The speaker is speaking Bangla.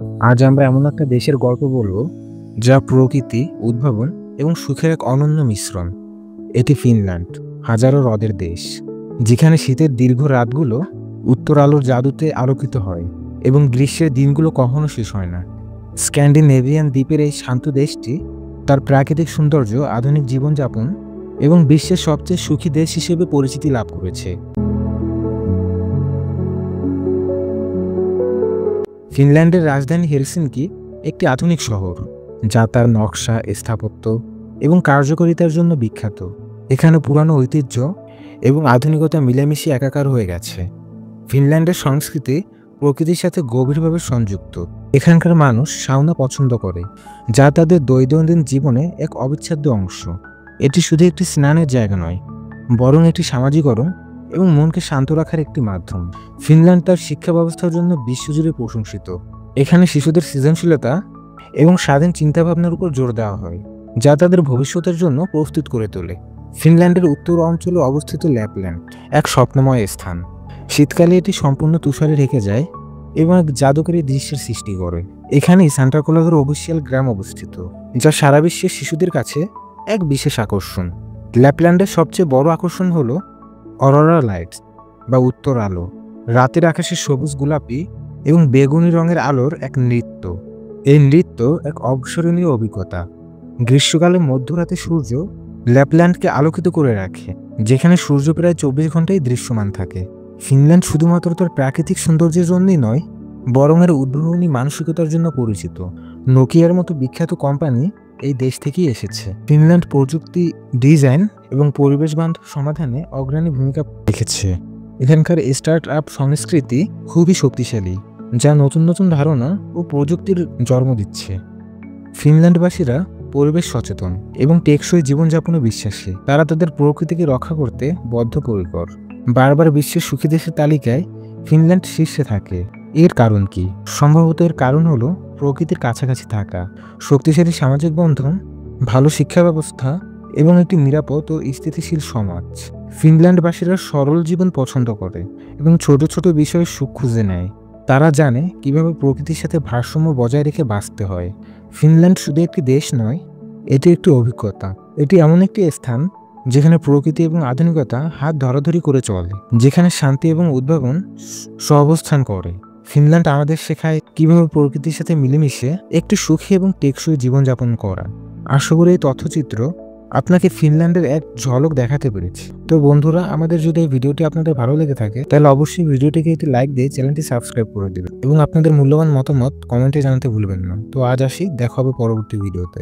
আজ আমরা এমন একটা দেশের গল্প বলবো যা প্রকৃতি, উদ্ভাবন এবং সুখের এক অনন্য মিশ্রণ। এটি ফিনল্যান্ড, হাজারো হ্রদের দেশ, যেখানে শীতের দীর্ঘ রাতগুলো উত্তর আলোর জাদুতে আলোকিত হয় এবং গ্রীষ্মের দিনগুলো কখনো শেষ হয় না। স্ক্যান্ডিনেভিয়ান দ্বীপের এই শান্ত দেশটি তার প্রাকৃতিক সৌন্দর্য, আধুনিক জীবনযাপন এবং বিশ্বের সবচেয়ে সুখী দেশ হিসেবে পরিচিতি লাভ করেছে। ফিনল্যান্ডের রাজধানী হেলসিঙ্কি একটি আধুনিক শহর, যা তার নকশা, স্থাপত্য এবং কার্যকারিতার জন্য বিখ্যাত। এখানে পুরানো ঐতিহ্য এবং আধুনিকতা মিলেমিশে একাকার হয়ে গেছে। ফিনল্যান্ডের সংস্কৃতি প্রকৃতির সাথে গভীরভাবে সংযুক্ত। এখানকার মানুষ সাউনা পছন্দ করে, যা তাদের দৈনন্দিন জীবনে এক অবিচ্ছেদ্য অংশ। এটি শুধু একটি স্নানের জায়গা নয়, বরং একটি সামাজিকরণ এবং মনকে শান্ত রাখার একটি মাধ্যম। ফিনল্যান্ড তার শিক্ষা ব্যবস্থার জন্য বিশ্বজুড়ে প্রশংসিত। এখানে শিশুদের সৃজনশীলতা এবং স্বাধীন চিন্তাভাবনার উপর জোর দেওয়া হয়, যা তাদের ভবিষ্যতের জন্য প্রস্তুত করে তোলে। ফিনল্যান্ডের উত্তর অঞ্চলে অবস্থিত ল্যাপল্যান্ড এক স্বপ্নময় স্থান। শীতকালে এটি সম্পূর্ণ তুষারে ঢেকে যায় এবং এক জাদুকরী দৃশ্যের সৃষ্টি করে। এখানেই সান্টা ক্লজের অফিসিয়াল গ্রাম অবস্থিত, যা সারা বিশ্বের শিশুদের কাছে এক বিশেষ আকর্ষণ। ল্যাপল্যান্ডের সবচেয়ে বড় আকর্ষণ হলো অরোরা লাইটস বা উত্তর আলো। রাতের আকাশে সবুজ, গোলাপি এবং বেগুনি রঙের আলোর এক নৃত্য। এই নৃত্য এক অবিস্মরণীয় অভিজ্ঞতা। গ্রীষ্মকালে মধ্যরাতে সূর্য ল্যাপল্যান্ডকে আলোকিত করে রাখে, যেখানে সূর্য প্রায় 24 ঘন্টাই দৃশ্যমান থাকে। ফিনল্যান্ড শুধুমাত্র তার প্রাকৃতিক সৌন্দর্যের জন্যই নয়, বরং এর উদ্ভাবনী মানসিকতার জন্য পরিচিত। নোকিয়ার মতো বিখ্যাত কোম্পানি এই দেশ থেকেই এসেছে। ফিনল্যান্ড প্রযুক্তি, ডিজাইন এবং পরিবেশ বান্ধব সমাধানে অগ্রণী ভূমিকা রেখেছে। এখানকার স্টার্ট আপ সংস্কৃতি খুবই শক্তিশালী, যা নতুন নতুন ধারণা ও প্রযুক্তির জন্ম দিচ্ছে। ফিনল্যান্ডবাসীরা পরিবেশ সচেতন এবং টেকসই জীবনযাপনে বিশ্বাসী। তারা তাদের প্রকৃতিকে রক্ষা করতে বদ্ধপরিকর। বারবার বিশ্বের সুখী দেশের তালিকায় ফিনল্যান্ড শীর্ষে থাকে। এর কারণ কি? সম্ভবত এর কারণ হলো প্রকৃতির কাছাকাছি থাকা, শক্তিশালী সামাজিক বন্ধন, ভালো শিক্ষা ব্যবস্থা এবং একটি নিরাপদ ও স্থিতিশীল সমাজ। ফিনল্যান্ডবাসীরা সরল জীবন পছন্দ করে এবং ছোট ছোট বিষয়ে সুখ খুঁজে নেয়। তারা জানে কিভাবে প্রকৃতির সাথে ভারসাম্য বজায় রেখে বাঁচতে হয়। ফিনল্যান্ড শুধু একটি দেশ নয়, এটি একটি অভিজ্ঞতা। এটি এমন একটি স্থান যেখানে প্রকৃতি এবং আধুনিকতা হাত ধরাধরি করে চলে, যেখানে শান্তি এবং উদ্ভাবন সহাবস্থান করে। ফিনল্যান্ড আমাদের শেখায় কিভাবে প্রকৃতির সাথে মিলেমিশে একটি সুখী এবং টেকসই জীবনযাপন করা। আশা করি এই তথ্যচিত্র আপনাকে ফিনল্যান্ডের এক ঝলক দেখাতে পেরেছি। তো বন্ধুরা, আমাদের যদি এই ভিডিওটি আপনাদের ভালো লেগে থাকে, তাহলে অবশ্যই ভিডিওটিকে একটি লাইক দিয়ে চ্যানেলটি সাবস্ক্রাইব করে দেবেন এবং আপনাদের মূল্যবান মতামত কমেন্টে জানাতে ভুলবেন না। তো আজ আসি, দেখা হবে পরবর্তী ভিডিওতে।